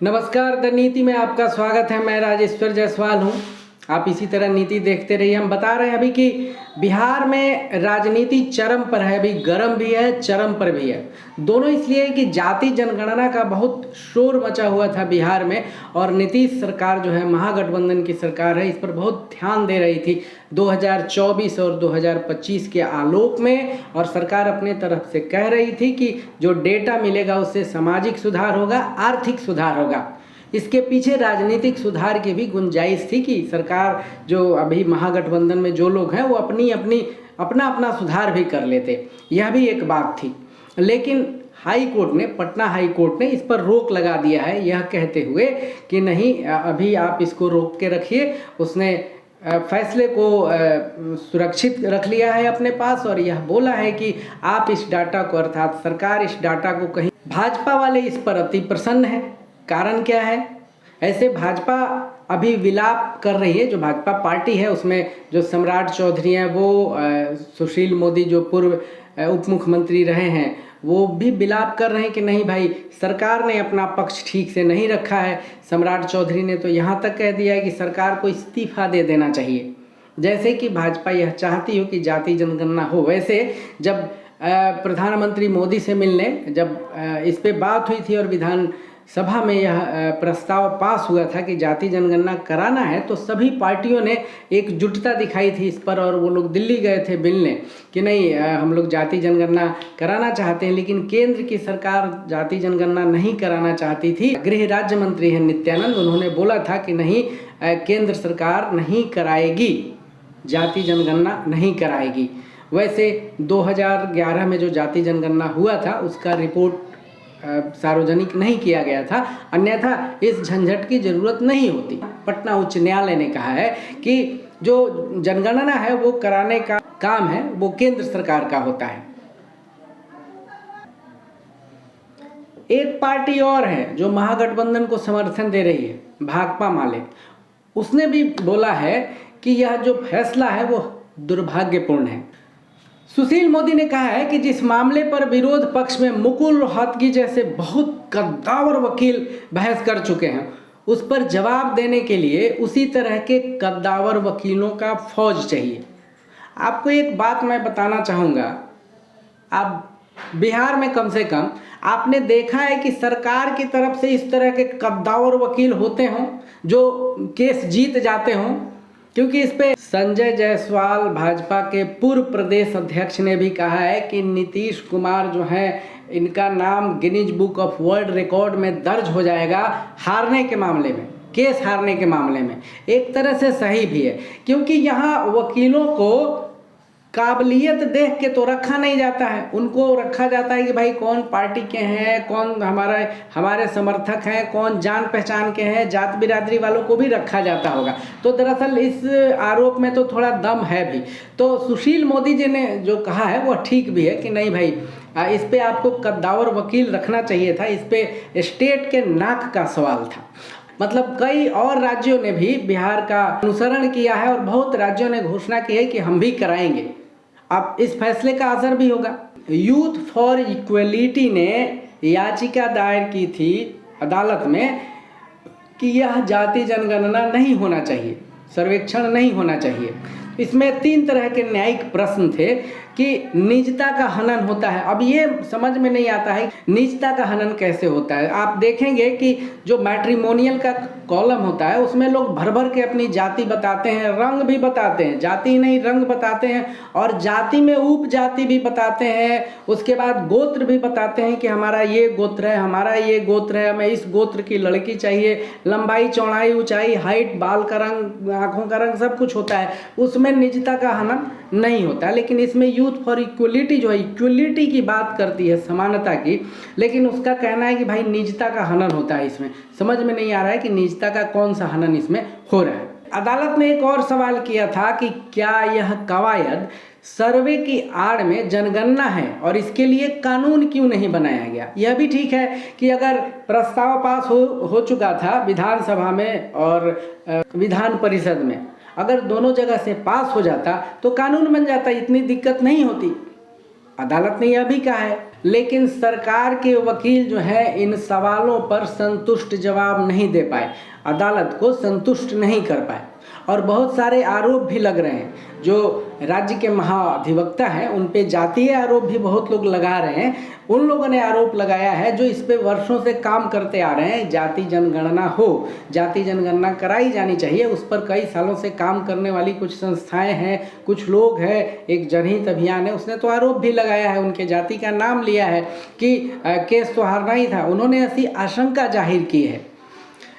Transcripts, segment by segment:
नमस्कार, द नीति में आपका स्वागत है। मैं राजेश्वर जायसवाल हूँ। आप इसी तरह नीति देखते रहिए। हम बता रहे हैं अभी कि बिहार में राजनीति चरम पर है, अभी गर्म भी है, चरम पर भी है। दोनों इसलिए कि जाति जनगणना का बहुत शोर मचा हुआ था बिहार में, और नीतीश सरकार जो है, महागठबंधन की सरकार है, इस पर बहुत ध्यान दे रही थी 2024 और 2025 के आलोक में। और सरकार अपने तरफ से कह रही थी कि जो डेटा मिलेगा उससे सामाजिक सुधार होगा, आर्थिक सुधार होगा। इसके पीछे राजनीतिक सुधार की भी गुंजाइश थी कि सरकार जो अभी महागठबंधन में जो लोग हैं वो अपना सुधार भी कर लेते। यह भी एक बात थी, लेकिन पटना हाई कोर्ट ने इस पर रोक लगा दिया है, यह कहते हुए कि नहीं, अभी आप इसको रोक के रखिए। उसने फैसले को सुरक्षित रख लिया है अपने पास, और यह बोला है कि आप इस डाटा को, अर्थात सरकार इस डाटा को, कहीं भाजपा वाले इस पर अति प्रसन्न है। कारण क्या है? ऐसे भाजपा अभी विलाप कर रही है, जो भाजपा पार्टी है उसमें जो सम्राट चौधरी हैं, वो सुशील मोदी जो पूर्व उप मुख्यमंत्री रहे हैं, वो भी विलाप कर रहे हैं कि नहीं भाई, सरकार ने अपना पक्ष ठीक से नहीं रखा है। सम्राट चौधरी ने तो यहाँ तक कह दिया है कि सरकार को इस्तीफा दे देना चाहिए। जैसे कि भाजपा यह चाहती हो कि जाति जनगणना हो, वैसे जब प्रधानमंत्री मोदी से मिलने जब इस पे बात हुई थी और विधानसभा में यह प्रस्ताव पास हुआ था कि जाति जनगणना कराना है, तो सभी पार्टियों ने एकजुटता दिखाई थी इस पर, और वो लोग दिल्ली गए थे मिलने कि नहीं, हम लोग जाति जनगणना कराना चाहते हैं। लेकिन केंद्र की सरकार जाति जनगणना नहीं कराना चाहती थी। गृह राज्य मंत्री हैं नित्यानंद, उन्होंने बोला था कि नहीं, केंद्र सरकार नहीं कराएगी, जाति जनगणना नहीं कराएगी। वैसे 2011 में जो जाति जनगणना हुआ था उसका रिपोर्ट सार्वजनिक नहीं किया गया था, अन्यथा इस झंझट की जरूरत नहीं होती। पटना उच्च न्यायालय ने कहा है कि जो जनगणना है वो कराने का काम है वो केंद्र सरकार का होता है। एक पार्टी और है जो महागठबंधन को समर्थन दे रही है, भाकपा माले, उसने भी बोला है कि यह जो फैसला है वो दुर्भाग्यपूर्ण है। सुशील मोदी ने कहा है कि जिस मामले पर विरोध पक्ष में मुकुल रोहतगी जैसे बहुत कद्दावर वकील बहस कर चुके हैं, उस पर जवाब देने के लिए उसी तरह के कद्दावर वकीलों का फौज चाहिए। आपको एक बात मैं बताना चाहूँगा, आप बिहार में कम से कम आपने देखा है कि सरकार की तरफ से इस तरह के कद्दावर वकील होते हों जो केस जीत जाते हों? क्योंकि इस पे संजय जायसवाल, भाजपा के पूर्व प्रदेश अध्यक्ष, ने भी कहा है कि नीतीश कुमार जो हैं, इनका नाम Guinness book of world record में दर्ज हो जाएगा हारने के मामले में, केस हारने के मामले में। एक तरह से सही भी है, क्योंकि यहाँ वकीलों को काबिलियत देख के तो रखा नहीं जाता है, उनको रखा जाता है कि भाई कौन पार्टी के हैं, कौन हमारे समर्थक हैं, कौन जान पहचान के हैं, जात बिरादरी वालों को भी रखा जाता होगा। तो दरअसल इस आरोप में तो थोड़ा दम है भी। तो सुशील मोदी जी ने जो कहा है वो ठीक भी है कि नहीं भाई, इस पे आपको कद्दावर वकील रखना चाहिए था। इस पे स्टेट के नाक का सवाल था। मतलब कई और राज्यों ने भी बिहार का अनुसरण किया है और बहुत राज्यों ने घोषणा की है कि हम भी कराएंगे। अब इस फैसले का असर भी होगा। यूथ फॉर इक्वलिटी ने याचिका दायर की थी अदालत में कि यह जाति जनगणना नहीं होना चाहिए, सर्वेक्षण नहीं होना चाहिए। इसमें 3 तरह के न्यायिक प्रश्न थे कि निजता का हनन होता है। अब ये समझ में नहीं आता है निजता का हनन कैसे होता है। आप देखेंगे कि जो मैट्रिमोनियल का कॉलम होता है उसमें लोग भर भर के अपनी जाति बताते हैं, रंग भी बताते हैं, जाति नहीं रंग बताते हैं, और जाति में उपजाति भी बताते हैं। उसके बाद गोत्र भी बताते हैं कि हमारा ये गोत्र है, हमारा ये गोत्र है, हमें इस गोत्र की लड़की चाहिए, लंबाई, चौड़ाई, ऊंचाई, हाइट, बाल का रंग, आँखों का रंग, सब कुछ होता है। उसमें निजता का हनन नहीं होता। लेकिन इसमें यूथ फॉर इक्वलिटी जो है, इक्वलिटी की बात करती है, समानता की, लेकिन उसका कहना है कि भाई निजता का हनन होता है। इसमें समझ में नहीं आ रहा है कि निजता का कौन सा हनन इसमें हो रहा है। अदालत ने एक और सवाल किया था कि क्या यह कवायद सर्वे की आड़ में जनगणना है और इसके लिए कानून क्यों नहीं बनाया गया। यह भी ठीक है कि अगर प्रस्ताव पास हो चुका था विधानसभा में और विधान परिषद में, अगर दोनों जगह से पास हो जाता तो कानून बन जाता, इतनी दिक्कत नहीं होती। अदालत ने यह भी कहा है। लेकिन सरकार के वकील जो है इन सवालों पर संतुष्ट जवाब नहीं दे पाए, अदालत को संतुष्ट नहीं कर पाए और बहुत सारे आरोप भी लग रहे हैं। जो राज्य के महाधिवक्ता हैं उन पे जातीय आरोप भी बहुत लोग लगा रहे हैं। उन लोगों ने आरोप लगाया है जो इस पे वर्षों से काम करते आ रहे हैं, जाति जनगणना हो, जाति जनगणना कराई जानी चाहिए, उस पर कई सालों से काम करने वाली कुछ संस्थाएं हैं, कुछ लोग हैं, एक जनहित अभियान है, उसने तो आरोप भी लगाया है, उनके जाति का नाम लिया है कि केस तो हारना ही था। उन्होंने ऐसी आशंका जाहिर की है।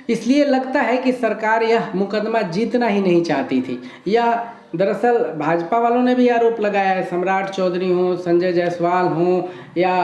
इसलिए लगता है कि सरकार यह मुकदमा जीतना ही नहीं चाहती थी। यह दरअसल भाजपा वालों ने भी आरोप लगाया है, सम्राट चौधरी हों, संजय जायसवाल हों या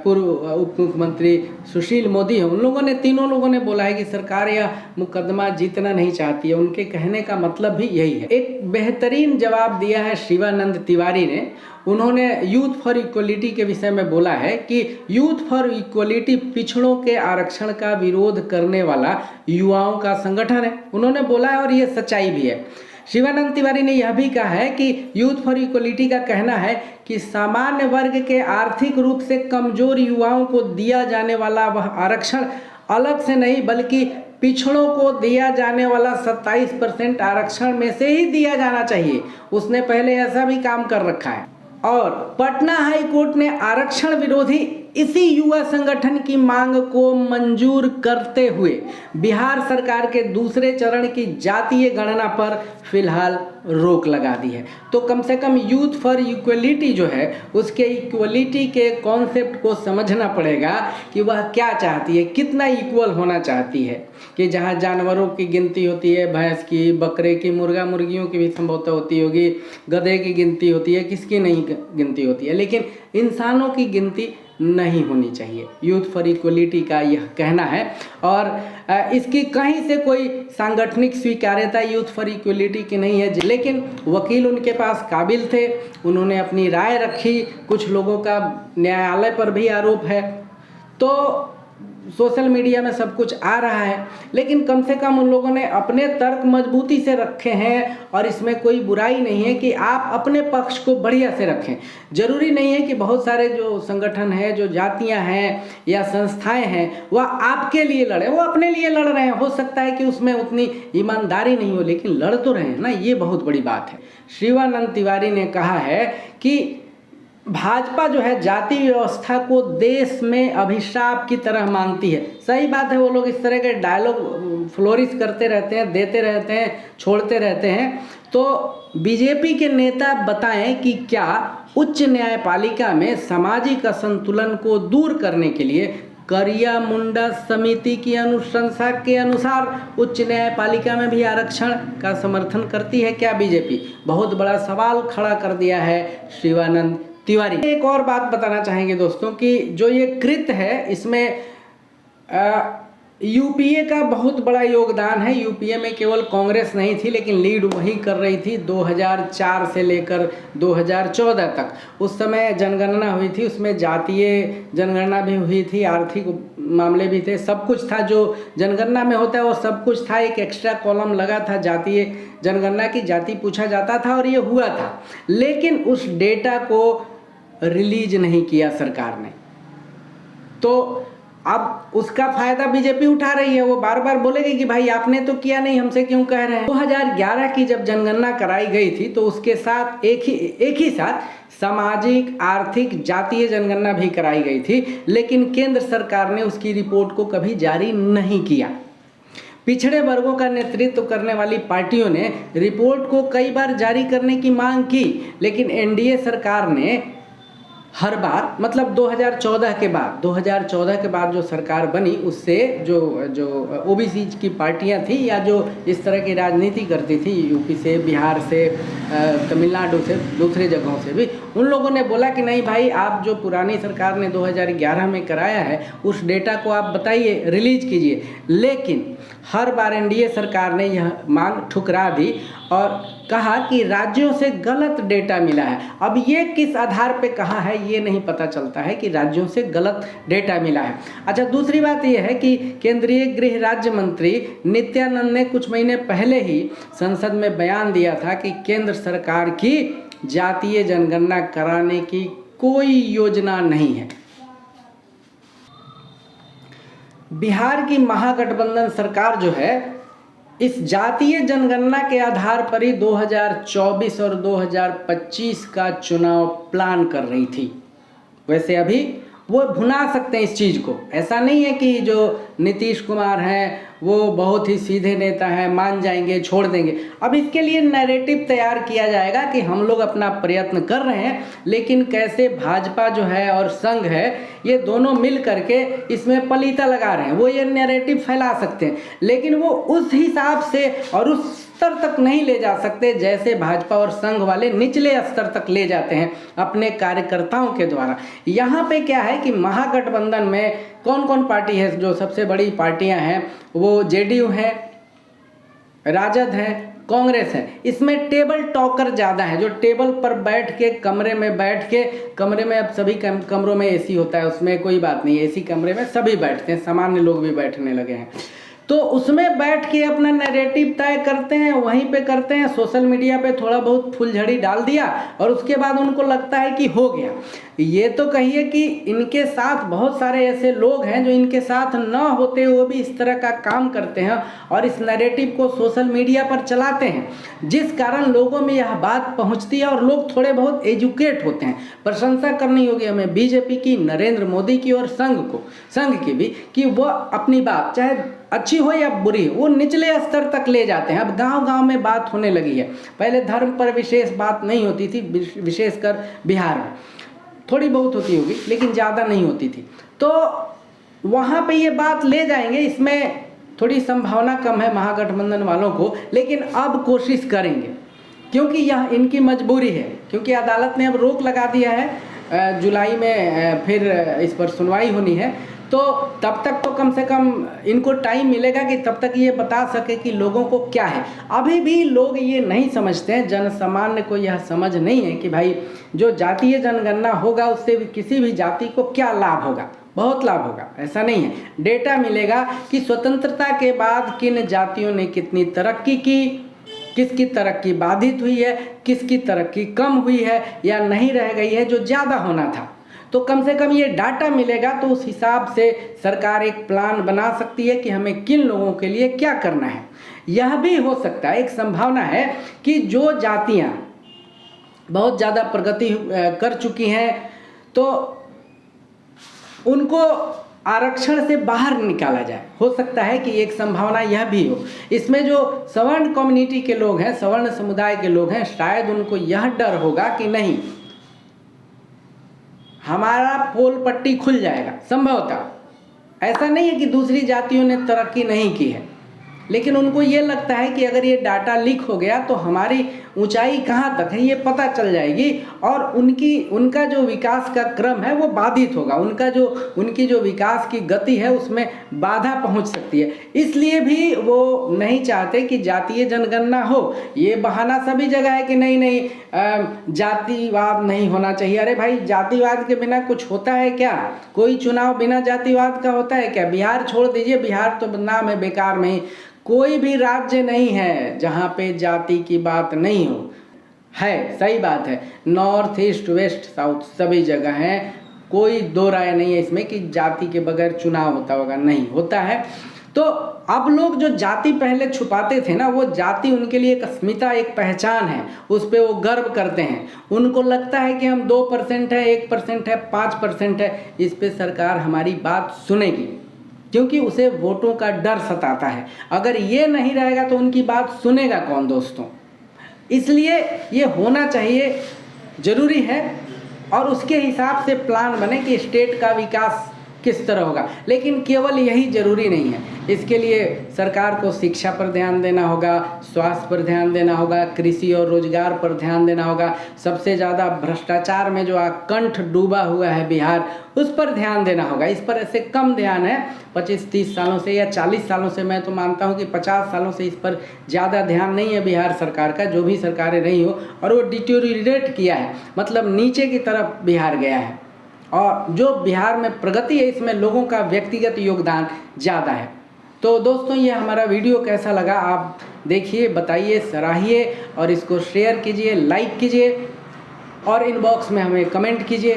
पूर्व उप मुख्यमंत्री सुशील मोदी हों, उन लोगों ने, तीनों लोगों ने बोला है कि सरकार यह मुकदमा जीतना नहीं चाहती है। उनके कहने का मतलब भी यही है। एक बेहतरीन जवाब दिया है शिवानंद तिवारी ने। उन्होंने यूथ फॉर इक्वलिटी के विषय में बोला है कि यूथ फॉर इक्वलिटी पिछड़ों के आरक्षण का विरोध करने वाला युवाओं का संगठन है। उन्होंने बोला है और ये सच्चाई भी है। शिवानंद तिवारी ने यह भी कहा है कि यूथ फॉर इक्वलिटी का कहना है कि सामान्य वर्ग के आर्थिक रूप से कमजोर युवाओं को दिया जाने वाला वह आरक्षण अलग से नहीं बल्कि पिछड़ों को दिया जाने वाला 27% आरक्षण में से ही दिया जाना चाहिए। उसने पहले ऐसा भी काम कर रखा है। और पटना हाई कोर्ट ने आरक्षण विरोधी इसी युवा संगठन की मांग को मंजूर करते हुए बिहार सरकार के दूसरे चरण की जातीय गणना पर फिलहाल रोक लगा दी है। तो कम से कम यूथ फॉर इक्वलिटी जो है उसके इक्वलिटी के कॉन्सेप्ट को समझना पड़ेगा कि वह क्या चाहती है, कितना इक्वल होना चाहती है। कि जहाँ जानवरों की गिनती होती है, भैंस की, बकरे की, मुर्गा मुर्गियों की भी संभवतः होती होगी, गधे की गिनती होती है, किसकी नहीं गिनती होती है, लेकिन इंसानों की गिनती नहीं होनी चाहिए। यूथ फॉर इक्वलिटी का यह कहना है और इसकी कहीं से कोई सांगठनिक स्वीकार्यता यूथ फॉर इक्वलिटी की नहीं है। लेकिन वकील उनके पास काबिल थे, उन्होंने अपनी राय रखी। कुछ लोगों का न्यायालय पर भी आरोप है, तो सोशल मीडिया में सब कुछ आ रहा है, लेकिन कम से कम उन लोगों ने अपने तर्क मजबूती से रखे हैं और इसमें कोई बुराई नहीं है कि आप अपने पक्ष को बढ़िया से रखें। जरूरी नहीं है कि बहुत सारे जो संगठन हैं, जो जातियां हैं या संस्थाएं हैं, वह आपके लिए लड़े, वो अपने लिए लड़ रहे हैं। हो सकता है कि उसमें उतनी ईमानदारी नहीं हो, लेकिन लड़ तो रहे हैं ना, ये बहुत बड़ी बात है। शिवानंद तिवारी ने कहा है कि भाजपा जो है जाति व्यवस्था को देश में अभिशाप की तरह मानती है। सही बात है, वो लोग इस तरह के डायलॉग फ्लोरिश करते रहते हैं, देते रहते हैं, छोड़ते रहते हैं। तो बीजेपी के नेता बताएं कि क्या उच्च न्यायपालिका में सामाजिक असंतुलन को दूर करने के लिए करिया मुंडा समिति की अनुशंसा के अनुसार उच्च न्यायपालिका में भी आरक्षण का समर्थन करती है क्या बीजेपी? बहुत बड़ा सवाल खड़ा कर दिया है शिवानंद तिवारी। एक और बात बताना चाहेंगे दोस्तों कि जो ये कृत्य है इसमें यूपीए का बहुत बड़ा योगदान है। यूपीए में केवल कांग्रेस नहीं थी, लेकिन लीड वही कर रही थी 2004 से लेकर 2014 तक। उस समय जनगणना हुई थी, उसमें जातीय जनगणना भी हुई थी, आर्थिक मामले भी थे, सब कुछ था जो जनगणना में होता है वो सब कुछ था। एक एक्स्ट्रा कॉलम लगा था जातीय जनगणना की, जाति पूछा जाता था और ये हुआ था, लेकिन उस डेटा को रिलीज नहीं किया सरकार ने। तो अब उसका फायदा बीजेपी उठा रही है। वो बार बार बोलेगी कि भाई आपने तो किया नहीं, हमसे क्यों कह रहे हैं। 2011 की जब जनगणना कराई गई थी तो उसके साथ एक ही साथ सामाजिक, आर्थिक, जातीय जनगणना भी कराई गई थी, लेकिन केंद्र सरकार ने उसकी रिपोर्ट को कभी जारी नहीं किया। पिछड़े वर्गों का नेतृत्व करने वाली पार्टियों ने रिपोर्ट को कई बार जारी करने की मांग की, लेकिन एनडीए सरकार ने हर बार, मतलब 2014 के बाद जो सरकार बनी उससे जो ओबीसी की पार्टियां थी या जो इस तरह की राजनीति करती थी, यूपी से, बिहार से, तमिलनाडु से, दूसरे जगहों से भी, उन लोगों ने बोला कि नहीं भाई, आप जो पुरानी सरकार ने 2011 में कराया है उस डेटा को आप बताइए, रिलीज कीजिए। लेकिन हर बार एनडीए सरकार ने यह मांग ठुकरा दी और कहा कि राज्यों से गलत डेटा मिला है। अब ये किस आधार पे कहा है ये नहीं पता चलता है कि राज्यों से गलत डेटा मिला है। अच्छा, दूसरी बात यह है कि केंद्रीय गृह राज्य मंत्री नित्यानंद ने कुछ महीने पहले ही संसद में बयान दिया था कि केंद्र सरकार की जातीय जनगणना कराने की कोई योजना नहीं है। बिहार की महागठबंधन सरकार जो है इस जातीय जनगणना के आधार पर ही 2024 और 2025 का चुनाव प्लान कर रही थी। वैसे अभी वो भुना सकते हैं इस चीज़ को, ऐसा नहीं है कि जो नीतीश कुमार हैं वो बहुत ही सीधे नेता हैं, मान जाएंगे छोड़ देंगे। अब इसके लिए नैरेटिव तैयार किया जाएगा कि हम लोग अपना प्रयत्न कर रहे हैं, लेकिन कैसे भाजपा जो है और संघ है ये दोनों मिल करके इसमें पलीता लगा रहे हैं, वो ये नैरेटिव फैला सकते हैं, लेकिन वो उस हिसाब से और उस स्तर तक नहीं ले जा सकते जैसे भाजपा और संघ वाले निचले स्तर तक ले जाते हैं अपने कार्यकर्ताओं के द्वारा। यहाँ पे क्या है कि महागठबंधन में कौन कौन पार्टी है, जो सबसे बड़ी पार्टियां हैं वो जेडीयू है, राजद है, कांग्रेस है। इसमें टेबल टॉकर ज़्यादा है, जो टेबल पर बैठ के कमरे में अब सभी कमरों में एसी होता है, उसमें कोई बात नहीं, एसी कमरे में सभी बैठते हैं, सामान्य लोग भी बैठने लगे हैं, तो उसमें बैठ के अपना नैरेटिव तय करते हैं, वहीं पे करते हैं, सोशल मीडिया पे थोड़ा बहुत फुलझड़ी डाल दिया और उसके बाद उनको लगता है कि हो गया। ये तो कहिए कि इनके साथ बहुत सारे ऐसे लोग हैं जो इनके साथ न होते हुए भी इस तरह का काम करते हैं और इस नैरेटिव को सोशल मीडिया पर चलाते हैं, जिस कारण लोगों में यह बात पहुंचती है और लोग थोड़े बहुत एजुकेट होते हैं। प्रशंसा करनी होगी हमें बीजेपी की, नरेंद्र मोदी की और संघ की भी, कि वह अपनी बात चाहे अच्छी हो या बुरी हो वो निचले स्तर तक ले जाते हैं। अब गांव-गांव में बात होने लगी है, पहले धर्म पर विशेष बात नहीं होती थी, विशेषकर बिहार में थोड़ी बहुत होती होगी लेकिन ज़्यादा नहीं होती थी, तो वहाँ पे ये बात ले जाएंगे। इसमें थोड़ी संभावना कम है महागठबंधन वालों को, लेकिन अब कोशिश करेंगे क्योंकि यह इनकी मजबूरी है, क्योंकि अदालत ने अब रोक लगा दिया है, जुलाई में फिर इस पर सुनवाई होनी है, तो तब तक तो कम से कम इनको टाइम मिलेगा कि तब तक ये बता सके कि लोगों को क्या है। अभी भी लोग ये नहीं समझते हैं, जनसामान्य को यह समझ नहीं है कि भाई जो जातीय जनगणना होगा उससे किसी भी जाति को क्या लाभ होगा, बहुत लाभ होगा, ऐसा नहीं है। डेटा मिलेगा कि स्वतंत्रता के बाद किन जातियों ने कितनी तरक्की की, किसकी तरक्की बाधित हुई है, किसकी तरक्की कम हुई है या नहीं रह गई है जो ज़्यादा होना था। तो कम से कम ये डाटा मिलेगा तो उस हिसाब से सरकार एक प्लान बना सकती है कि हमें किन लोगों के लिए क्या करना है। यह भी हो सकता है, एक संभावना है कि जो जातियां बहुत ज़्यादा प्रगति कर चुकी हैं तो उनको आरक्षण से बाहर निकाला जाए। हो सकता है कि एक संभावना यह भी हो। इसमें जो सवर्ण कम्युनिटी के लोग हैं, सवर्ण समुदाय के लोग हैं, शायद उनको यह डर होगा कि नहीं हमारा पोल पट्टी खुल जाएगा। संभवतः ऐसा नहीं है कि दूसरी जातियों ने तरक्की नहीं की है, लेकिन उनको ये लगता है कि अगर ये डाटा लीक हो गया तो हमारी ऊंचाई कहाँ तक है ये पता चल जाएगी और उनका जो विकास का क्रम है वो बाधित होगा, उनकी जो विकास की गति है उसमें बाधा पहुंच सकती है। इसलिए भी वो नहीं चाहते कि जातीय जनगणना हो। ये बहाना सभी जगह है कि नहीं जातिवाद नहीं होना चाहिए। अरे भाई, जातिवाद के बिना कुछ होता है क्या? कोई चुनाव बिना जातिवाद का होता है क्या? बिहार छोड़ दीजिए, बिहार तो नाम है बेकार में ही। कोई भी राज्य नहीं है जहाँ पे जाति की बात नहीं हो। है, सही बात है, नॉर्थ ईस्ट वेस्ट साउथ सभी जगह हैं, कोई दो राय नहीं है इसमें कि जाति के बगैर चुनाव होता होगा, नहीं होता है। तो अब लोग जो जाति पहले छुपाते थे ना, वो जाति उनके लिए एक अस्मिता, एक पहचान है, उस पर वो गर्व करते हैं। उनको लगता है कि हम 2% है, 1% है, 5% है, इस पर सरकार हमारी बात सुनेगी, क्योंकि उसे वोटों का डर सताता है। अगर ये नहीं रहेगा तो उनकी बात सुनेगा कौन दोस्तों? इसलिए ये होना चाहिए, ज़रूरी है, और उसके हिसाब से प्लान बने कि स्टेट का विकास किस तरह होगा। लेकिन केवल यही ज़रूरी नहीं है, इसके लिए सरकार को शिक्षा पर ध्यान देना होगा, स्वास्थ्य पर ध्यान देना होगा, कृषि और रोजगार पर ध्यान देना होगा। सबसे ज़्यादा भ्रष्टाचार में जो कंठ डूबा हुआ है बिहार, उस पर ध्यान देना होगा। इस पर ऐसे कम ध्यान है 25-30 सालों से या 40 सालों से, मैं तो मानता हूँ कि 50 सालों से इस पर ज़्यादा ध्यान नहीं है बिहार सरकार का, जो भी सरकारें रही हो, और वो डिटोरिएट किया है, मतलब नीचे की तरफ बिहार गया है। और जो बिहार में प्रगति है इसमें लोगों का व्यक्तिगत योगदान ज़्यादा है। तो दोस्तों, ये हमारा वीडियो कैसा लगा आप देखिए, बताइए, सराहिए और इसको शेयर कीजिए, लाइक कीजिए। और इनबॉक्स में हमें कमेंट कीजिए।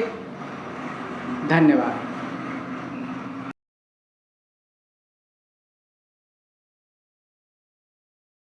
धन्यवाद।